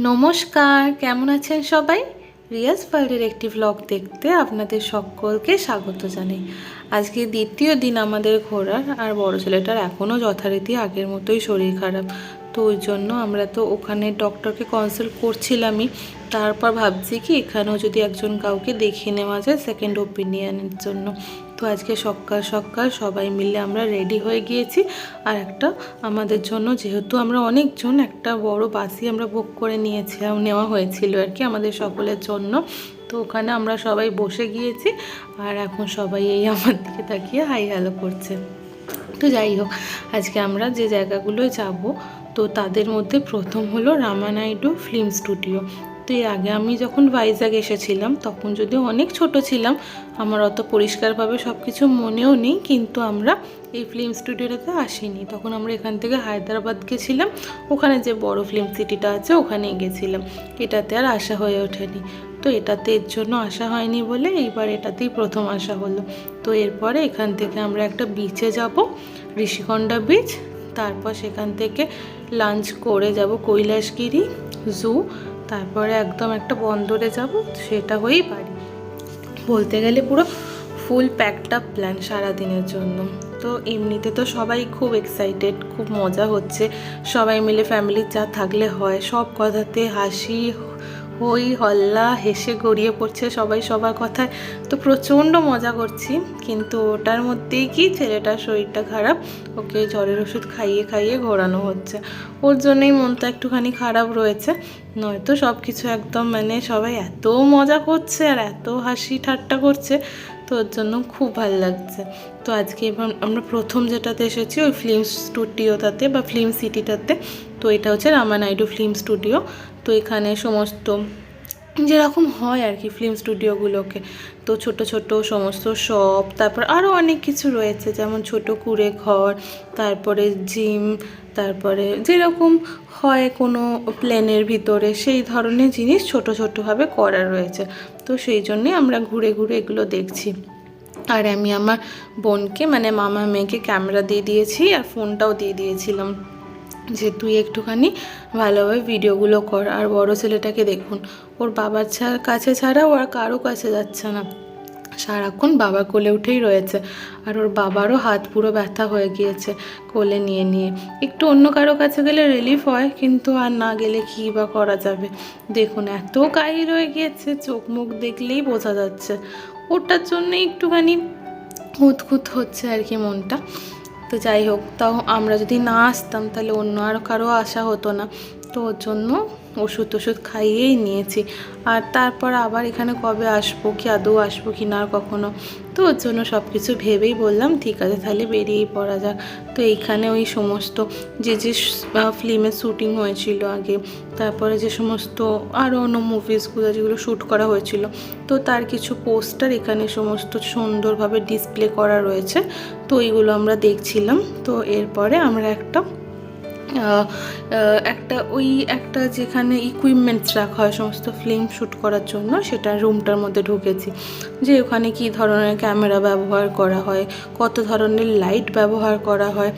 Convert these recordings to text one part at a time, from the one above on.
নমস্কার, কেমন আছেন সবাই? রিয়াজ ওয়ার্ল্ডের একটি ভ্লগ দেখতে আপনাদের সকলকে স্বাগত জানাই। আজকে দ্বিতীয় দিন আমাদের ঘোরার, আর বড় ছেলেটার এখনও যথারীতি আগের মতোই শরীর খারাপ। তো ওই জন্য আমরা তো ওখানে ডক্টরকে কনসাল্ট করছিলামই। তারপর ভাবছি কি এখানেও যদি একজন কাউকে দেখিয়ে নেওয়া যায় সেকেন্ড ওপিনিয়নের জন্য। তো আজকে সকাল সকাল সবাই মিলে আমরা রেডি হয়ে গিয়েছি। আর একটা আমাদের জন্য, যেহেতু আমরা অনেকজন, একটা বড় বাসই আমরা বুক করে নেওয়া হয়েছিল আর কি আমাদের সকলের জন্য। তো ওখানে আমরা সবাই বসে গিয়েছি, আর এখন সবাই এই আমার দিকে তাকিয়ে হাই হ্যালো করছে। তো যাই হোক, আজকে আমরা যে জায়গাগুলোয় যাব, তো তাদের মধ্যে প্রথম হলো রামানাইডু ফিল্ম স্টুডিও। তো এর আগে আমি যখন ভাইজ্যাগ এসেছিলাম তখন যদিও অনেক ছোট ছিলাম, আমার অত পরিষ্কারভাবে সব কিছু মনেও নেই, কিন্তু আমরা এই ফিল্ম স্টুডিওটাতে আসিনি। তখন আমরা এখান থেকে হায়দ্রাবাদ গেছিলাম, ওখানে যে বড় ফিল্ম সিটিটা আছে ওখানেই গেছিলাম। এটাতে আর আসা হয়ে ওঠেনি। তো এটাতে এর জন্য আসা হয়নি বলে এইবার এটাতেই প্রথম আসা হলো। তো এরপরে এখান থেকে আমরা একটা বিচে যাব, ঋষিকন্ডা বিচ। তারপর সেখান থেকে লাঞ্চ করে যাব কৈলাসগিরি জু। তারপরে একদম একটা বন্দরে যাব, সেটা হয়েই বাড়ি। বলতে গেলে পুরো ফুল প্যাকড আপ প্ল্যান সারাদিনের জন্য। তো এমনিতে তো সবাই খুব এক্সাইটেড, খুব মজা হচ্ছে। সবাই মিলে ফ্যামিলির যা থাকলে হয়, সব কথাতে হাসি হই হল্লা, হেসে গড়িয়ে পড়ছে সবাই সবার কথায়। তো প্রচণ্ড মজা করছি, কিন্তু ওটার মধ্যেই কি ছেলেটার শরীরটা খারাপ, ওকে জ্বরের ওষুধ খাইয়ে খাইয়ে ঘোরানো হচ্ছে। ওর জন্যই মনটা একটুখানি খারাপ রয়েছে, নয়তো সব কিছু একদম সবাই এত মজা করছে আর এত হাসি ঠাট্টা করছে, তো ওর জন্য খুব ভালো লাগছে। তো আজকে এবার আমরা প্রথম যেটাতে এসেছি ওই ফিল্ম স্টুডিওটাতে বা ফিল্ম সিটিটাতে। তো এটা হচ্ছে রামানাইডু ফিল্ম স্টুডিও। তো এখানে সমস্ত যেরকম হয় আর কি ফিল্ম স্টুডিওগুলোকে, তো ছোট ছোট সমস্ত শপ, তারপর আরও অনেক কিছু রয়েছে, যেমন ছোট কুঁড়ে ঘর, তারপরে জিম, তারপরে যেরকম হয় কোনো প্লেনের ভিতরে সেই ধরনের জিনিস ছোট ছোটোভাবে করা রয়েছে। তো সেই জন্যে আমরা ঘুরে ঘুরে এগুলো দেখছি। আর আমি আমার বোনকে মামা মেয়েকে ক্যামেরা দিয়ে দিয়েছি, আর ফোনটাও দিয়ে দিয়েছিলাম যে তুই একটুখানি ভালোভাবে ভিডিওগুলো কর। আর বড় ছেলেটাকে দেখুন, ওর বাবার কাছে ছাড়া ও আর কারো কাছে যাচ্ছে না, সারাক্ষণ বাবার কোলে উঠেই রয়েছে। আর ওর বাবারও হাত পুরো ব্যথা হয়ে গিয়েছে কোলে নিয়ে নিয়ে। একটু অন্য কারো কাছে গেলে রিলিফ হয়, কিন্তু আর না গেলে কী বা করা যাবে। দেখুন এত কাহিল হয়ে গিয়েছে, চোখ মুখ দেখলেই বোঝা যাচ্ছে। ওটার জন্য একটুখানি খুঁতখুত হচ্ছে আর কি মনটা। তো যাই হোক, তাও আমরা যদি না আসতাম তাহলে অন্য আর কারো আসা হতো না। তো ওর জন্য ওষুধ খাইয়েই নিয়েছি। আর তারপর আবার এখানে কবে আসবো, কি আদৌ আসবো কি না আর কখনো, তো ওর জন্য সব কিছু ভেবেই বললাম ঠিক আছে তাহলে বেরিয়েই পড়া যাক। তো এইখানে ওই সমস্ত যে যে ফিল্মের শ্যুটিং হয়েছিল আগে, তারপরে যে সমস্ত আরও অন্য মুভিসগুলো যেগুলো শ্যুট করা হয়েছিল, তো তার কিছু পোস্টার এখানে সমস্ত সুন্দরভাবে ডিসপ্লে করা রয়েছে। তো এইগুলো আমরা দেখছিলাম। তো এরপরে আমরা একটা যেখানে ইকুইপমেন্টস রাখা হয় সমস্ত ফিল্ম শ্যুট করার জন্য, সেটা রুমটার মধ্যে ঢুকেছি, যে ওখানে কী ধরনের ক্যামেরা ব্যবহার করা হয়, কত ধরনের লাইট ব্যবহার করা হয়,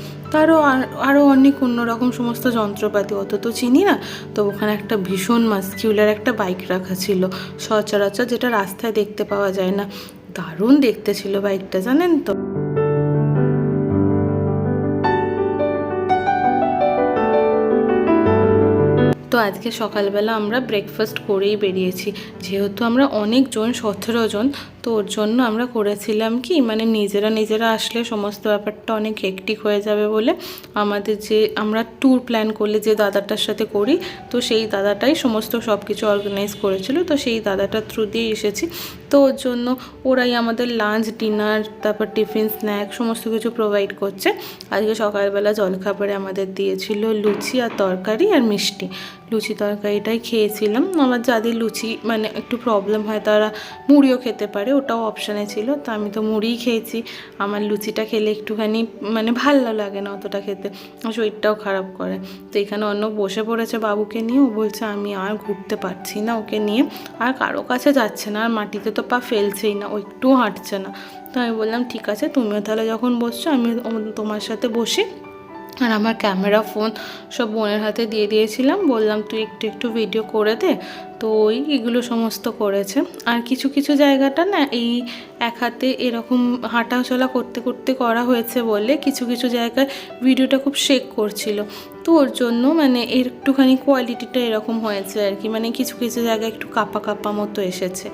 আরও অনেক অন্যরকম সমস্ত যন্ত্রপাতি, অত তো চিনি না। তো ওখানে একটা ভীষণ মাস্কিউলার একটা বাইক রাখা ছিল, সচরাচর যেটা রাস্তায় দেখতে পাওয়া যায় না। দারুণ দেখতে ছিল বাইকটা, জানেন তো। তো আজকে সকালবেলা আমরা ব্রেকফাস্ট করেই বেরিয়েছি, যেহেতু আমরা অনেকজন 17 জন। তো ওর জন্য আমরা করেছিলাম কি নিজেরা আসলে সমস্ত ব্যাপারটা অনেক হেক্টিক হয়ে যাবে বলে, আমরা ট্যুর প্ল্যান করলে যে দাদাটার সাথে করি, তো সেই দাদাটাই সমস্ত সব কিছু অর্গানাইজ করেছিল। তো সেই দাদাটার থ্রু দিয়ে এসেছি। তো ওর জন্য ওরাই আমাদের লাঞ্চ, ডিনার, তারপর টিফিন, স্ন্যাক সমস্ত কিছু প্রোভাইড করছে। আজকে সকালবেলা জলখাবারে আমাদের দিয়েছিল লুচি আর তরকারি আর মিষ্টি। লুচি তরকারিটাই খেয়েছিলাম। আমার যাদের লুচি একটু প্রবলেম হয় তারা মুড়িও খেতে পারে, ওটাও অপশানে ছিল। তো আমি তো মুড়িই খেয়েছি। আমার লুচিটা খেলে একটুখানি ভালো লাগে না অতটা খেতে, শরীরটাও খারাপ করে। তো এখানে অন্য বসে পড়েছে বাবুকে নিয়ে, ও বলছে আমি আর ঘুরতে পারছি না ওকে নিয়ে, আর কারো কাছে যাচ্ছে না, আর মাটিতে তো পা ফেলছেই না, ও একটুও হাঁটছে না। তো আমি বললাম ঠিক আছে তুমিও তাহলে যখন বসছো আমি তোমার সাথে বসি, আর আমার ক্যামেরা ফোন সব বোনের হাতে দিয়ে দিয়েছিলাম, বললাম তুই একটু একটু ভিডিও করে দে। তো ওই এগুলো সমস্ত করেছে। আর কিছু কিছু জায়গাটা না এই এক হাতে এরকম হাঁটাচলা করতে করতে করা হয়েছে বলে কিছু কিছু জায়গায় ভিডিওটা খুব শেক করছিল। তো ওর জন্য মানে একটুখানি কোয়ালিটিটা এরকম হয়েছে আর কি, মানে কিছু কিছু জায়গায় একটু কাপা কাপা মতো এসেছে।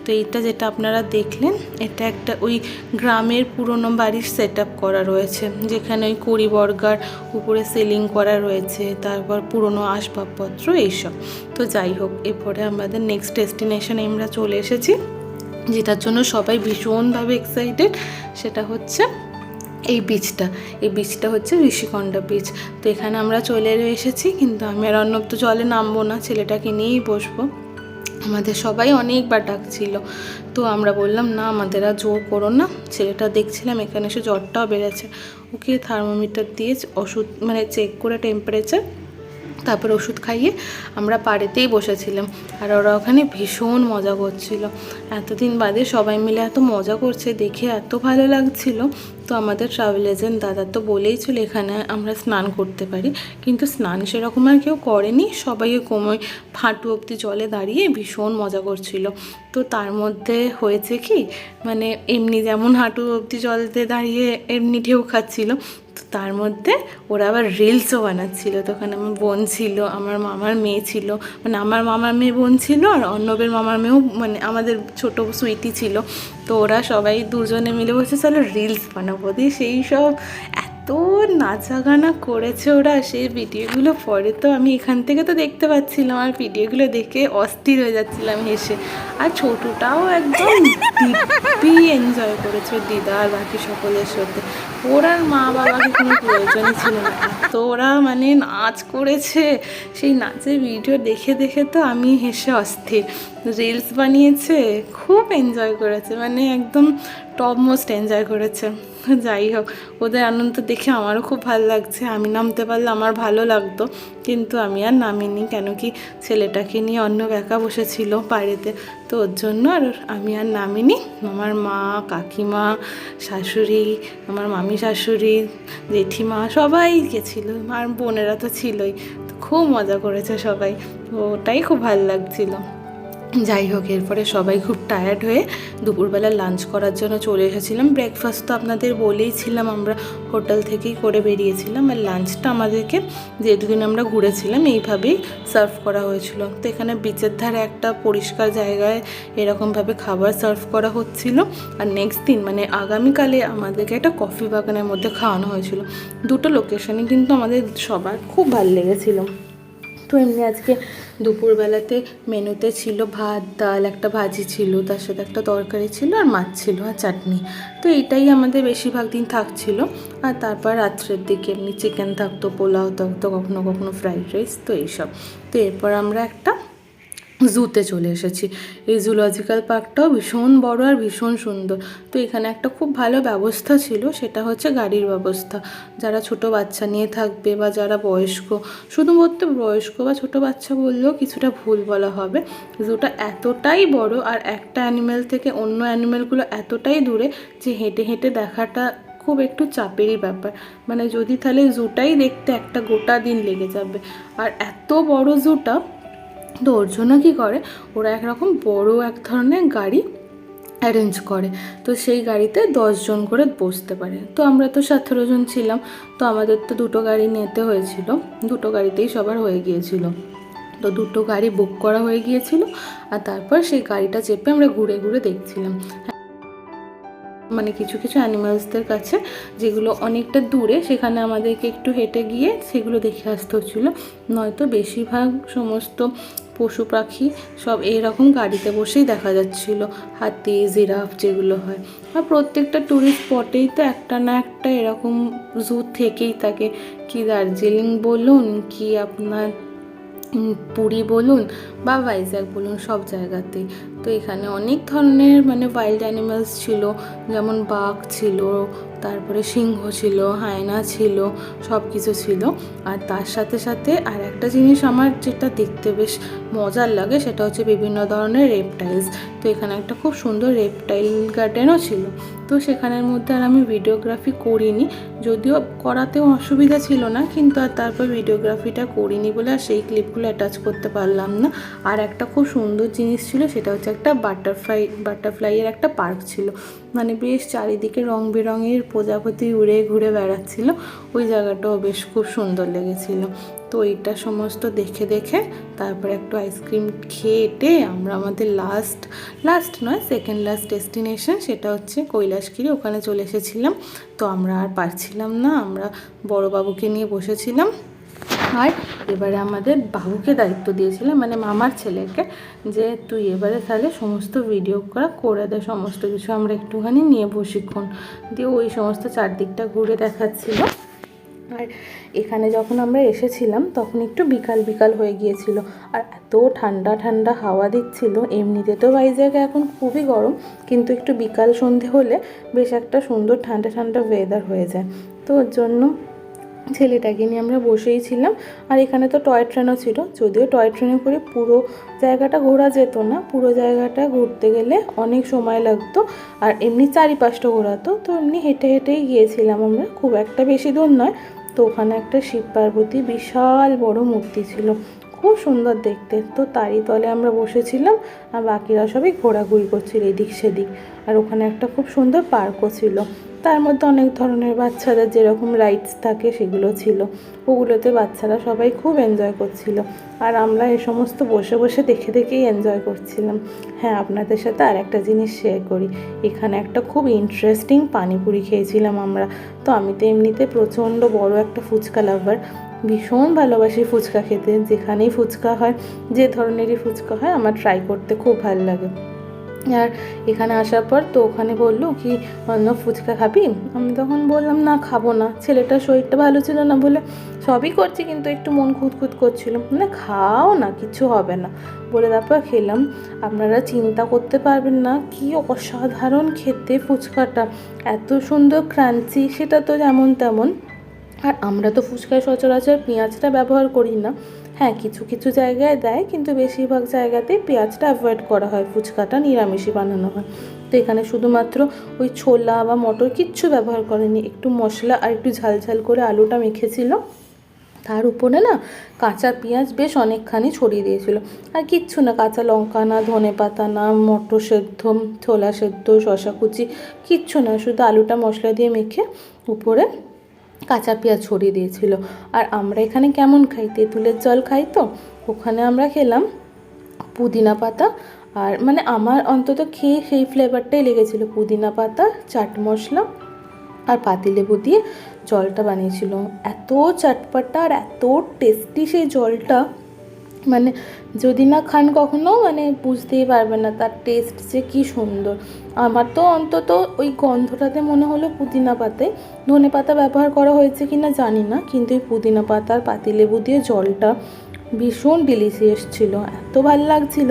তো এইটা যেটা আপনারা দেখলেন এটা একটা ওই গ্রামের পুরনো বাড়ির সেট আপ করা রয়েছে, যেখানে ওই কড়ি বর্গার উপরে সিলিং করা রয়েছে, তারপর পুরনো আসবাবপত্র এইসব। তো যাই হোক, এরপরে আমাদের নেক্সট ডেস্টিনেশনে আমরা চলে এসেছি, যেটার জন্য সবাই ভীষণভাবে এক্সাইটেড। সেটা হচ্ছে এই বিচটা হচ্ছে ঋষিকন্ডা বিচ। তো এখানে আমরা চলে এসেছি, কিন্তু আমি আর অর্ণব তো জলে নামবো না, ছেলেটাকে নিয়েই বসবো। আমাদের সবাই অনেকবার ডাকছিল, তো আমরা বললাম না আমাদের আর জোর করো না। ছেলেটা দেখছিলাম এখানে এসে জ্বরটাও বেড়েছে, ওকে থার্মোমিটার দিয়ে ওষুধ মানে চেক করে টেম্পারেচার, তারপর ওষুধ খাইয়ে আমরা পাড়েতেই বসেছিলাম। আর ওরা ওখানে ভীষণ মজা করছিল, এতদিন বাদে সবাই মিলে এত মজা করছে দেখে এত ভালো লাগছিল। তো আমাদের ট্রাভেল এজেন্ট দাদা তো বলেইছিল এখানে আমরা স্নান করতে পারি, কিন্তু স্নান সেরকম আর কেউ করেনি, সবাই কোমর হাঁটু অবধি জলে দাঁড়িয়ে ভীষণ মজা করছিল। তো তার মধ্যে হয়েছে কি, মানে এমনি যেমন হাঁটু অবধি জলতে দাঁড়িয়ে এমনি ঢেউ খাচ্ছিল, তো তার মধ্যে ওরা আবার রিলসও বানাচ্ছিল। তো ওখানে আমার বোন ছিল, আমার মামার মেয়ে ছিল, মানে আমার মামার মেয়ে বোন ছিল, আর অর্ণবের মামার মেয়েও মানে আমাদের ছোটো সুইটি ছিল। তো ওরা সবাই দুজনে মিলে বসে চলো রিলস বানাবো দিয়ে সেই সব এত নাচা গানা করেছে ওরা। সেই ভিডিওগুলো পরে তো আমি এখান থেকে তো দেখতে পাচ্ছিলাম, আর ভিডিওগুলো দেখে অস্থির হয়ে যাচ্ছিলাম হেসে। আর ছোটুটাও একদম দিব্যি এনজয় করেছে দিদা আর বাকি সকলের সাথে। ওর আর মা বাবাকে কোনো প্রয়োজনই ছিল না, এত ওরা মানে নাচ করেছে। সেই নাচের ভিডিও দেখে দেখে তো আমি হেসে অস্থির। রিলস বানিয়েছে, খুব এনজয় করেছে, মানে একদম টপ মোস্ট এনজয় করেছে। যাই হোক, ওদের আনন্দ দেখে আমারও খুব ভালো লাগছে। আমি নামতে পারলে আমার ভালো লাগতো, কিন্তু আমি আর নামিনি, কেন কি ছেলেটাকে নিয়ে অন্য একা বসেছিল বাড়িতে, তো ওর জন্য আর আমি আর নামিনি। আমার মা, কাকিমা, শাশুড়ি, আমার মামি শাশুড়ি, জেঠিমা সবাই গেছিলো, আর বোনেরা তো ছিলই। তো খুব মজা করেছে সবাই, ওটাই খুব ভালো লাগছিলো। যাই হোক, এরপরে সবাই খুব টায়ার্ড হয়ে দুপুরবেলা লাঞ্চ করার জন্য চলে এসেছিলাম। ব্রেকফাস্ট তো আপনাদের বলেইছিলাম আমরা হোটেল থেকেই করে বেরিয়েছিলাম, আর লাঞ্চটা আমাদেরকে যে দুদিন আমরা ঘুরেছিলাম এইভাবেই সার্ভ করা হয়েছিল। তো এখানে বিচের ধারে একটা পরিষ্কার জায়গায় এরকমভাবে খাবার সার্ভ করা হচ্ছিল। আর নেক্সট দিন মানে আগামীকালে আমাদেরকে একটা কফি বাগানের মধ্যে খাওয়ানো হয়েছিল। দুটো লোকেশনই কিন্তু আমাদের সবার খুব ভালো লেগেছিলো। তো এমনি আজকে দুপুরবেলাতে মেনুতে ছিল ভাত, ডাল, একটা ভাজি ছিল, তার সাথে একটা তরকারি ছিল, আর মাছ ছিল, আর চাটনি। তো এইটাই আমাদের বেশিরভাগ দিন থাকছিল। আর তারপর রাত্রের দিকে এমনি চিকেন থাকতো, পোলাও থাকতো, কখনো কখনো ফ্রাইড রাইস, তো এইসব। তো এরপর আমরা একটা জুতে চলে এসেছি। এই জুলজিক্যাল পার্কটাও ভীষণ বড় আর ভীষণ সুন্দর। তো এখানে একটা খুব ভালো ব্যবস্থা ছিল, সেটা হচ্ছে গাড়ির ব্যবস্থা। যারা ছোট বাচ্চা নিয়ে থাকবে বা যারা বয়স্ক, শুধুমাত্র বয়স্ক বা ছোট বাচ্চা বললেও কিছুটা ভুল বলা হবে। জুটা এতটাই বড় আর একটা অ্যানিমেল থেকে অন্য অ্যানিমেলগুলো এতটাই দূরে যে হেঁটে হেঁটে দেখাটা খুব একটু চাপেরই ব্যাপার। মানে যদি তাহলে জুটাই দেখতে একটা গোটা দিন লেগে যাবে। আর এত বড় জুটা, তো ওর জন্য কী করে ওরা একরকম বড় এক ধরনের গাড়ি অ্যারেঞ্জ করে। তো সেই গাড়িতে 10 জন করে বসতে পারে। তো আমরা তো 17 জন ছিলাম, তো আমাদের তো দুটো গাড়ি নিতে হয়েছিল, দুটো গাড়িতেই সবার হয়ে গিয়েছিল। তো দুটো গাড়ি বুক করা হয়ে গিয়েছিল, আর তারপর সেই গাড়িটা চেপে আমরা ঘুরে ঘুরে দেখছিলাম। মানে কিছু কিছু অ্যানিমালসদের কাছে যেগুলো অনেকটা দূরে, সেখানে আমাদেরকে একটু হেঁটে গিয়ে সেগুলো দেখে আসতে হচ্ছিলো। নয়তো বেশিরভাগ সমস্ত পশু পাখি সব এইরকম গাড়িতে বসেই দেখা যাচ্ছিল, হাতি, জিরাফ যেগুলো হয়। আর প্রত্যেকটা ট্যুরিস্ট স্পটেই তো একটা না একটা এরকম জু থেকেই থাকে, কি দার্জিলিং বলুন, কি আপনার পুরী বলুন বা ভাইজ্যাগ বলুন, সব জায়গাতেই। তো এখানে অনেক ধরনের মানে ওয়াইল্ড অ্যানিমালস ছিল, যেমন বাঘ ছিল, তারপরে সিংহ ছিল, হায়না ছিল, সব কিছু ছিল। আর তার সাথে সাথে আর একটা জিনিস আমার যেটা দেখতে বেশ মজার লাগে সেটা হচ্ছে বিভিন্ন ধরনের রেপটাইলস। তো এখানে একটা খুব সুন্দর রেপটাইল গার্ডেনও ছিল। তো সেখানের মধ্যে আর আমি ভিডিওগ্রাফি করিনি, যদিও করাতেও অসুবিধা ছিল না, কিন্তু আর তারপর ভিডিওগ্রাফিটা করিনি বলে আর সেই ক্লিপগুলো অ্যাটাচ করতে পারলাম না। আর একটা খুব সুন্দর জিনিস ছিল, সেটা হচ্ছে একটা বাটারফ্লাইয়ের একটা পার্ক ছিল, মানে বেশ চারিদিকে রং বেরঙের প্রজাপতি উড়ে ঘুরে বেড়াচ্ছিল। ওই জায়গাটাও বেশ খুব সুন্দর লেগেছিল। তো এইটা সমস্ত দেখে দেখে তারপরে একটু আইসক্রিম খেয়ে আমরা আমাদের লাস্ট নয় সেকেন্ড লাস্ট ডেস্টিনেশন, সেটা হচ্ছে কৈলাসগিরি, ওখানে চলে এসেছিলাম। তো আমরা আর পারছিলাম না, আমরা বড় বাবুকে নিয়ে বসেছিলাম। আর এবারে আমাদের বাবুকে দায়িত্ব দিয়েছিলাম, মানে মামার ছেলেকে, যে তুই এবারে তাহলে সমস্ত ভিডিও করে দে সমস্ত কিছু, আমরা একটুখানি নিয়ে বসিক্ষণ। দিয়ে ওই সমস্ত চারদিকটা ঘুরে দেখাচ্ছিল। আর এখানে যখন আমরা এসেছিলাম তখন একটু বিকাল হয়ে গিয়েছিল, আর এত ঠান্ডা ঠান্ডা হাওয়া দিচ্ছিল। এমনিতে তো ভাইজ্যাগে এখন খুবই গরম, কিন্তু একটু বিকাল সন্ধে হলে বেশ একটা সুন্দর ঠান্ডা ঠান্ডা ওয়েদার হয়ে যায়। তো ওর জন্য ছেলেটাকে নিয়ে আমরা বসেই ছিলাম। আর এখানে তো টয় ট্রেনও ছিল, যদিও টয় ট্রেনে করে পুরো জায়গাটা ঘোরা যেত না, পুরো জায়গাটা ঘুরতে গেলে অনেক সময় লাগতো, আর এমনি চারিপাশটা ঘোরাতো। তো এমনি হেঁটে হেঁটেই গিয়েছিলাম আমরা, খুব একটা বেশি দূর নয়। তো ওখানে একটা শিব পার্বতী বিশাল বড় মূর্তি ছিল, খুব সুন্দর দেখতে। তো তারই তলে আমরা বসেছিলাম, আর বাকিরা সবাই ঘোরাঘুরি করছিল এদিক সেদিক। আর ওখানে একটা খুব সুন্দর পার্কও ছিল, তার মধ্যে অনেক ধরনের বাচ্চাদের যেরকম রাইডস থাকে সেগুলো ছিল। ওগুলোতে বাচ্চারা সবাই খুব এনজয় করছিল, আর আমরা এই সমস্ত বসে বসে দেখে দেখেই এনজয় করছিলাম। হ্যাঁ, আপনাদের সাথে আর একটা জিনিস শেয়ার করি, এখানে একটা খুব ইন্টারেস্টিং পানিপুরি খেয়েছিলাম আমরা। তো আমি তো এমনিতে প্রচণ্ড বড় একটা ফুচকা লাভার, ভীষণ ভালোবাসি ফুচকা খেতে। যেখানেই ফুচকা হয়, যে ধরনেরই ফুচকা হয়, আমার ট্রাই করতে খুব ভালো লাগে। আর এখানে আসার পর তো ওখানে বললো কি অন্য ফুচকা খাবি, আমি তখন বললাম না খাবো না, ছেলেটার শরীরটা ভালো ছিল না বলে সবই করছি কিন্তু একটু মন খুঁতখুত করছিল, মানে খাও না কিছু হবে না বলে তারপর খেলাম। আপনারা চিন্তা করতে পারবেন না কি অসাধারণ খেতে ফুচকাটা, এত সুন্দর ক্রাঞ্চি, সেটা তো যেমন তেমন। আর আমরা তো ফুচকায় সচরাচর পেঁয়াজটা ব্যবহার করি না, হ্যাঁ কিছু কিছু জায়গায় দেয়, কিন্তু বেশিরভাগ জায়গাতেই পেঁয়াজটা অ্যাভয়েড করা হয়, ফুচকাটা নিরামিষই বানানো হয়। তো এখানে শুধুমাত্র ওই ছোলা বা মটর কিচ্ছু ব্যবহার করেনি, একটু মশলা আর একটু ঝাল করে আলুটা মেখেছিল, তার উপরে না কাঁচা পেঁয়াজ বেশ অনেকখানি ছড়িয়ে দিয়েছিল। আর কিচ্ছু না, কাঁচা লঙ্কা না, ধনে পাতা না, মটর সেদ্ধ, ছোলা সেদ্ধ, শসা কুচি, কিচ্ছু না, শুধু আলুটা মশলা দিয়ে মেখে উপরে কাঁচা পেঁয়াজ ছড়িয়ে দিয়েছিল। আর আমরা এখানে কেমন খাই, তেঁতুলের জল খাই, তো ওখানে আমরা খেলাম পুদিনা পাতা, আর মানে আমার অন্তত খেয়ে সেই ফ্লেভারটাই লেগেছিল, পুদিনা পাতা, চাট মশলা আর পাতিলেবু দিয়ে জলটা বানিয়েছিল। এত চটপটা আর এত টেস্টি সেই জলটা, মানে যদি না খান কখনো মানে বুঝতেই পারবেন না তার টেস্ট যে কী সুন্দর। আমার তো অন্তত ওই গন্ধটাতে মনে হলো পুদিনা পাতায়, ধনে পাতা ব্যবহার করা হয়েছে কি না জানি না, কিন্তু এই পুদিনা পাতার পাতিলেবু দিয়ে জলটা ভীষণ ডিলিশিয়াস ছিল, এত ভালো লাগছিল।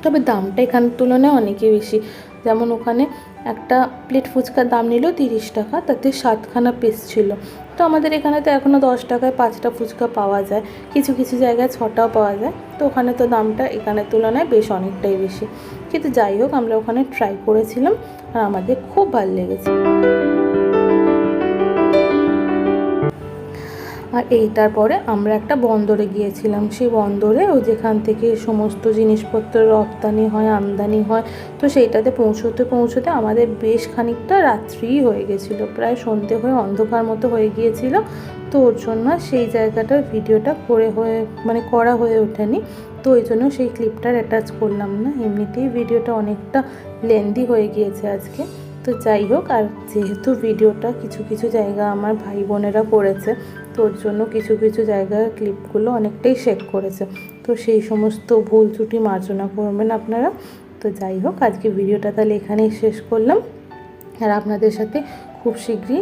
তবে দামটা এখানের তুলনায় অনেকই বেশি, যেমন ওখানে একটা প্লেট ফুচকার দাম নিল 30 টাকা, তাতে 7খানা পিস ছিল। তো আমাদের এখানে তো এখনও 10 টাকায় 5টা ফুচকা পাওয়া যায়, কিছু কিছু জায়গায় 6টাও পাওয়া যায়। তো ওখানে তো দামটা এখানের তুলনায় বেশ অনেকটাই বেশি, কিন্তু যাই হোক আমরা ওখানে ট্রাই করেছিলাম আর আমাদের খুব ভালো লেগেছে। আর এইটার পরে আমরা একটা বন্দরে গিয়েছিলাম, সেই বন্দরে ও যেখান থেকে সমস্ত জিনিসপত্র রপ্তানি হয় আমদানি হয়, তো সেইটাতে পৌঁছতে আমাদের বেশ খানিকটা রাত্রিই হয়ে গেছিলো, প্রায় সন্ধে হয়ে অন্ধকার মতো হয়ে গিয়েছিল। তো ওর জন্য সেই জায়গাটার ভিডিওটা করা হয়ে ওঠেনি, তো ওই জন্য সেই ক্লিপটার অ্যাটাচ করলাম না। এমনিতেই ভিডিওটা অনেকটা লেন্দি হয়ে গিয়েছে আজকে। তো যাই হোক, আর যেহেতু ভিডিওটা কিছু কিছু জায়গা আমার ভাই বোনেরা করেছে, তো ওর জন্য কিছু কিছু জায়গার ক্লিপগুলো অনেকটাই শেক করেছে, তো সেই সমস্ত ভুল ত্রুটি মার্জনা করবেন আপনারা। তো যাই হোক, আজকে ভিডিওটা তাহলে এখানেই শেষ করলাম, আর আপনাদের সাথে খুব শীঘ্রই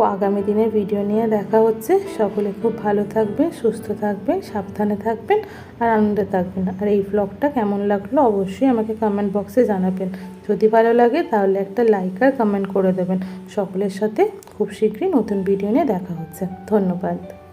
আগামী দিনের ভিডিও নিয়ে দেখা হচ্ছে। সকলে খুব ভালো থাকবেন, সুস্থ থাকবেন, সাবধানে থাকবেন আর আনন্দে থাকবেন। আর এই ব্লগটা কেমন লাগলো অবশ্যই আমাকে কমেন্ট বক্সে জানাবেন। যদি ভালো লাগে তাহলে একটা লাইক আর কমেন্ট করে দেবেন। সকলের সাথে খুব শীঘ্রই নতুন ভিডিও নিয়ে দেখা হচ্ছে। ধন্যবাদ।